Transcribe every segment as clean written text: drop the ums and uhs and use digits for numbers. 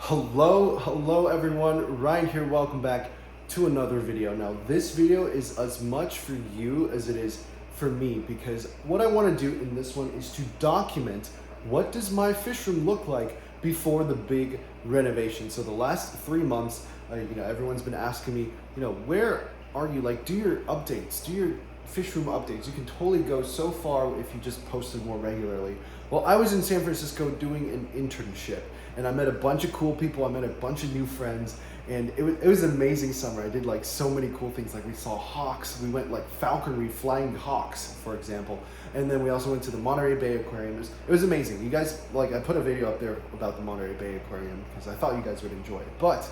Hello everyone, Ryan here, welcome back to another video. Now this video is as much for you as it is for me, because what I want to do in this one is to document what does my fish room look like before the big renovation. So the last 3 months, everyone's been asking me, where are you? Like, do your updates, do your fish room updates. You can totally go so far if you just posted more regularly. Well, I was in San Francisco doing an internship, and I met a bunch of cool people. I met a bunch of new friends, and it was an amazing summer. I did like so many cool things. Like we saw hawks. We went like falconry, flying hawks, for example. And then we also went to the Monterey Bay Aquarium. It was amazing. You guys, like, I put a video up there about the Monterey Bay Aquarium because I thought you guys would enjoy it. But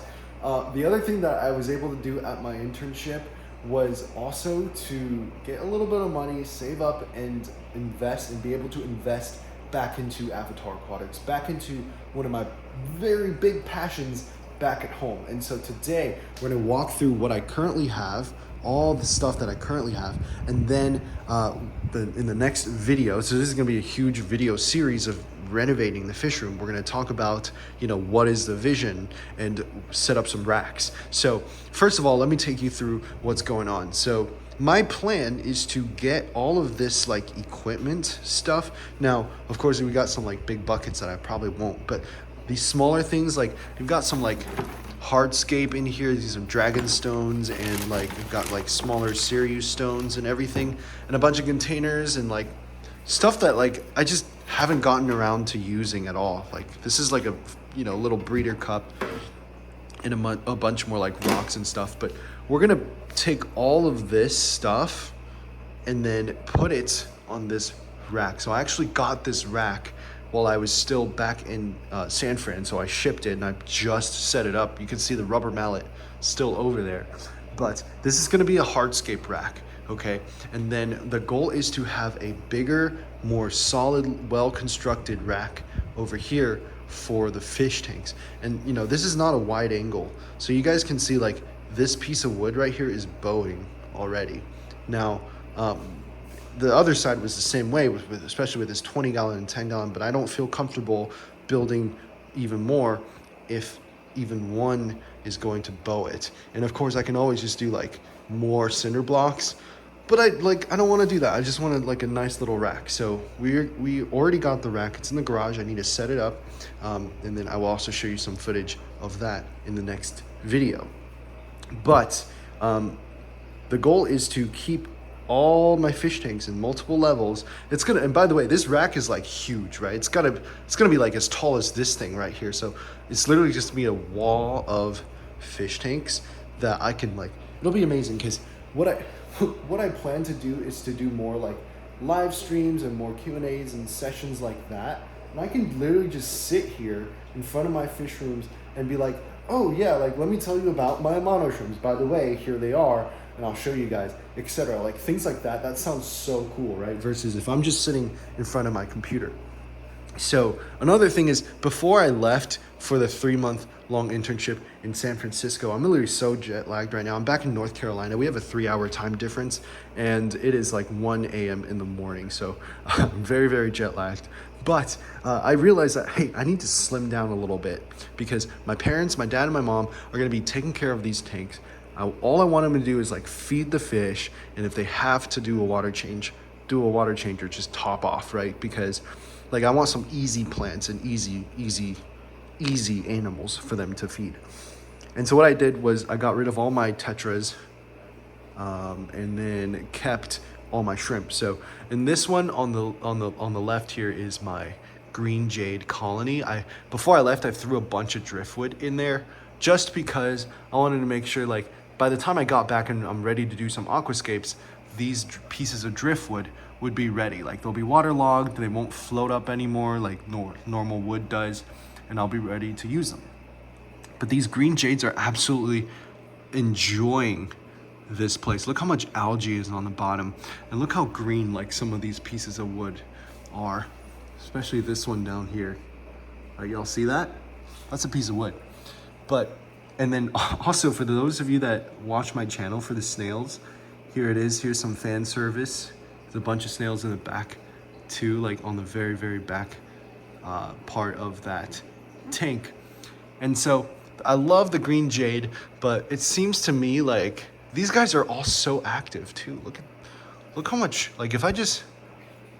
the other thing that I was able to do at my internship was also to get a little bit of money, save up, and invest, and be able to invest back into Avatar Aquatics, back into one of my very big passions back at home. And so today we're going to walk through what I currently have, all the stuff that I currently have, and then in the next video, so this is going to be a huge video series of renovating the fish room. We're going to talk about, what is the vision and set up some racks. So first of all, let me take you through what's going on. So my plan is to get all of this like equipment stuff. Now, of course, we got some like big buckets that I probably won't, but these smaller things, like we've got some like hardscape in here, these are dragon stones, and like we've got like smaller Sirius stones and everything, and a bunch of containers and like stuff that like I just haven't gotten around to using at all. Like this is like a little breeder cup and a bunch more like rocks and stuff. But we're gonna take all of this stuff and then put it on this rack. So I actually got this rack while I was still back in San Fran, so I shipped it and I just set it up. You can see the rubber mallet still over there. But this is gonna be a hardscape rack, okay? And then the goal is to have a bigger, more solid, well-constructed rack over here for the fish tanks. And this is not a wide angle, so you guys can see like this piece of wood right here is bowing already. Now, the other side was the same way, especially with this 20-gallon and 10-gallon, but I don't feel comfortable building even more if even one is going to bow it. And of course, I can always just do like more cinder blocks, but I don't want to do that. I just wanted like a nice little rack. So we already got the rack. It's in the garage. I need to set it up, and then I will also show you some footage of that in the next video. But the goal is to keep all my fish tanks in multiple levels. And by the way, this rack is like huge, right? It's gonna be like as tall as this thing right here. So it's literally just gonna be a wall of fish tanks that I can it'll be amazing, because what I plan to do is to do more like live streams and more Q&As and sessions like that. And I can literally just sit here in front of my fish rooms and be like, oh yeah, like let me tell you about my monoshrooms. By the way, here they are, and I'll show you guys, etc. Like things like that. That sounds so cool, right? Versus if I'm just sitting in front of my computer. So another thing is, before I left for the 3-month-long internship in San Francisco, I'm literally so jet lagged right now. I'm back in North Carolina. We have a 3-hour time difference, and it is like 1 a.m. in the morning. So I'm very, very jet lagged. But I realized that, hey, I need to slim down a little bit, because my parents, my dad and my mom, are going to be taking care of these tanks. All I want them to do is like feed the fish, and if they have to do a water change, do a water change, or just top off, right? Because like I want some easy plants and easy animals for them to feed. And so what I did was I got rid of all my Tetras, and then kept all my shrimp. So in this one on the left here is my green jade colony. Before I left, I threw a bunch of driftwood in there just because I wanted to make sure, like, by the time I got back and I'm ready to do some aquascapes, these pieces of driftwood would be ready. Like they'll be waterlogged, they won't float up anymore like normal wood does, and I'll be ready to use them. But these green jades are absolutely enjoying this place. Look how much algae is on the bottom, and look how green like some of these pieces of wood are, especially this one down here. Y'all see that? That's a piece of wood. And then also, for those of you that watch my channel for the snails, here it is. Here's some fan service. There's a bunch of snails in the back too, like on the very, very back part of that tank. And so I love the green jade, but it seems to me like these guys are all so active too. Look how much, like if I just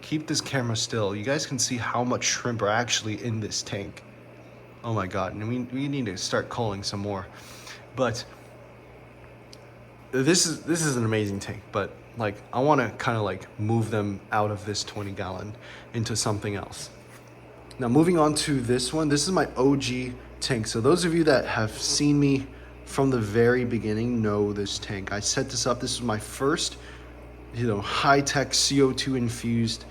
keep this camera still, you guys can see how much shrimp are actually in this tank. Oh my God, and we need to start culling some more. But this is an amazing tank, but like I want to kind of like move them out of this 20 gallon into something else. Now moving on to this one, this is my OG tank. So those of you that have seen me from the very beginning know this tank. I set this up. This is my first, high-tech CO2 infused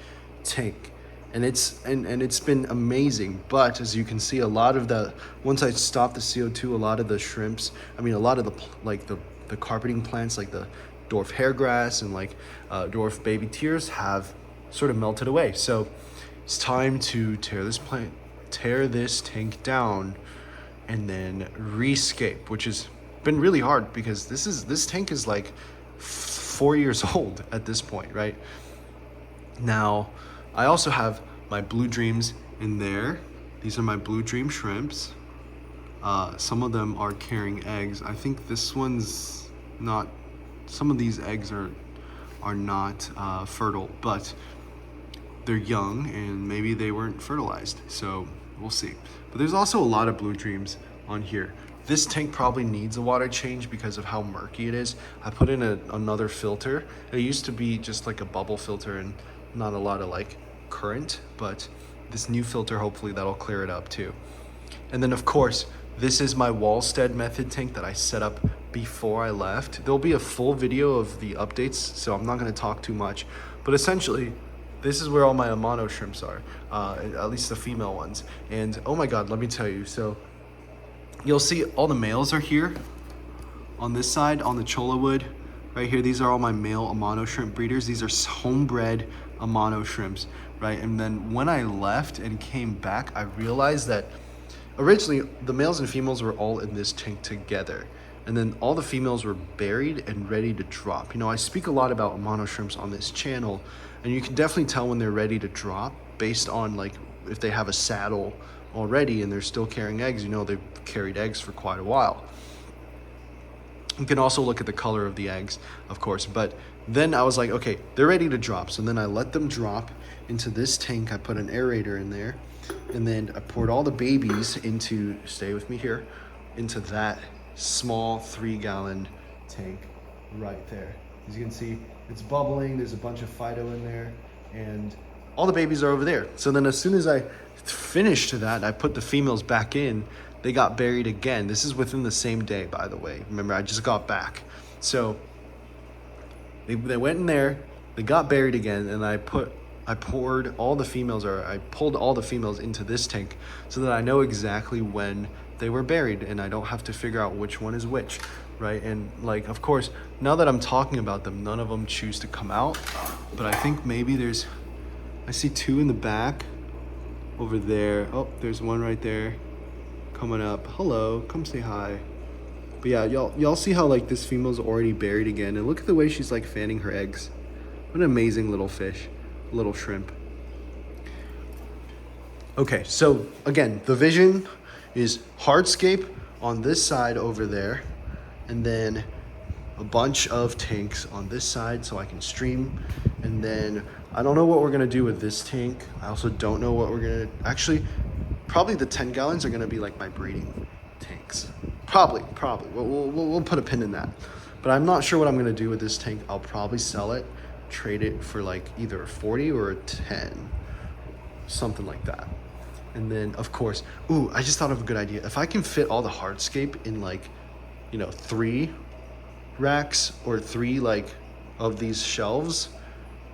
tank. And it's been amazing. But as you can see, a lot of the, once I stopped the CO2, a lot of the shrimps, a lot of the carpeting plants like the dwarf hairgrass and like dwarf baby tears have sort of melted away. So it's time to tear this tank down and then rescape, which has been really hard because this tank is like 4 years old at this point, right? Now, I also have my blue dreams in there. These are my blue dream shrimps. Some of them are carrying eggs. I think this one's not, some of these eggs are not fertile, but they're young and maybe they weren't fertilized, so we'll see. But there's also a lot of blue dreams on here. This tank probably needs a water change because of how murky it is. I put in another filter. It used to be just like a bubble filter and not a lot of like current, but this new filter, hopefully that'll clear it up too. And then of course, this is my Wallstead method tank that I set up before I left. There'll be a full video of the updates, so I'm not gonna talk too much, but essentially, this is where all my Amano shrimps are, at least the female ones. And oh my God, let me tell you, so you'll see all the males are here on this side, on the cholla wood, right here. These are all my male Amano shrimp breeders. These are homebred Amano shrimps, right? And then when I left and came back, I realized that originally the males and females were all in this tank together. And then all the females were buried and ready to drop. I speak a lot about Amano shrimps on this channel, and you can definitely tell when they're ready to drop based on like if they have a saddle already and they're still carrying eggs, they've carried eggs for quite a while. You can also look at the color of the eggs, of course, but then I was like, okay, they're ready to drop. So then I let them drop into this tank. I put an aerator in there, and then I poured all the babies into, stay with me here, into that small 3 gallon tank right there. As you can see, it's bubbling. There's a bunch of phyto in there, and all the babies are over there. So then as soon as I finished that, I put the females back in. They got buried again. This is within the same day, by the way. Remember, I just got back. So they went in there, they got buried again, and I poured all the females, or I pulled all the females into this tank so that I know exactly when they were buried and I don't have to figure out which one is which, right? And like, of course, now that I'm talking about them, none of them choose to come out, but I think maybe I see 2 in the back over there. Oh, there's one right there coming up. Hello, come say hi. But yeah, y'all see how like this female's already buried again, and look at the way she's like fanning her eggs. What an amazing little fish, little shrimp. Okay, so again, the vision is hardscape on this side over there, and then a bunch of tanks on this side so I can stream. And then I don't know what we're gonna do with this tank. I also don't know what we're gonna, actually, probably the 10 gallons are gonna be like my breeding tanks. Probably. We'll put a pin in that. But I'm not sure what I'm gonna do with this tank. I'll probably sell it, trade it for like either a 40 or a 10, something like that. And then of course, I just thought of a good idea. If I can fit all the hardscape in like, 3 racks or 3 like of these shelves,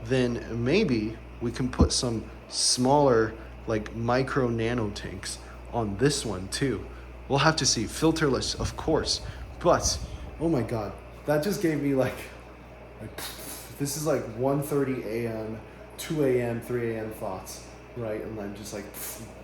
then maybe we can put some smaller like micro nano tanks on this one too. We'll have to see. Filterless, of course. But oh my God, that just gave me like this is like 1:30 a.m., 2 a.m., 3 a.m. thoughts, right? And I'm just like,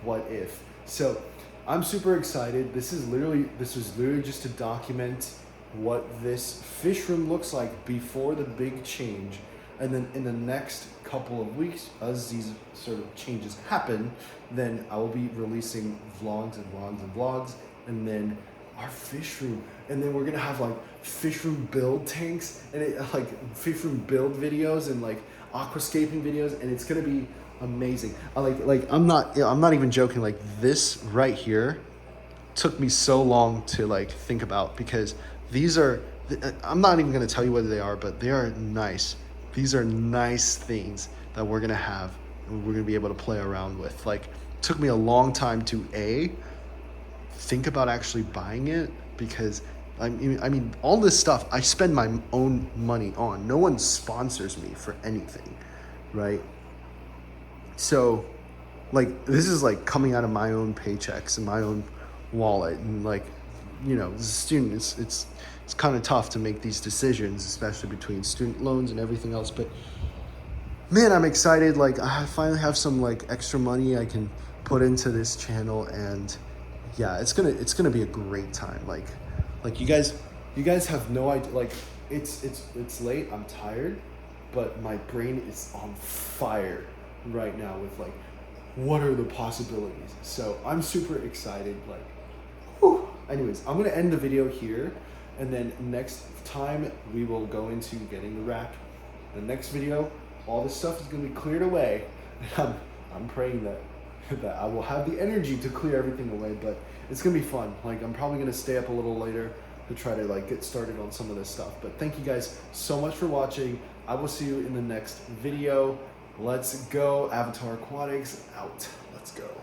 what if? So I'm super excited. This was literally just to document what this fish room looks like before the big change. And then in the next couple of weeks, as these sort of changes happen, then I will be releasing vlogs and vlogs and vlogs and then our fish room, and then we're gonna have like fish room build tanks and like fish room build videos and like aquascaping videos, and it's gonna be amazing. I'm not even joking. Like this right here took me so long to like think about, because these are, I'm not even gonna tell you what they are, but they are nice. These are nice things that we're gonna have and we're gonna be able to play around with. Like, it took me a long time to think about actually buying it, because I mean, all this stuff I spend my own money on. No one sponsors me for anything, right? So, like, this is like coming out of my own paychecks and my own wallet, and like, you know, as a student, it's kind of tough to make these decisions, especially between student loans and everything else. But man, I'm excited. Like, I finally have some like extra money I can put into this channel, and yeah, it's gonna be a great time. Like you guys have no idea. Like, it's late. I'm tired, but my brain is on fire right now with like, what are the possibilities? So I'm super excited. Like, whew. Anyways, I'm gonna end the video here, and then next time we will go into getting the wrap. The next video, all this stuff is gonna be cleared away. I'm praying that I will have the energy to clear everything away, but it's gonna be fun. Like, I'm probably gonna stay up a little later to try to like get started on some of this stuff. But thank you guys so much for watching. I will see you in the next video. Let's go. Avatar Aquatics out. Let's go.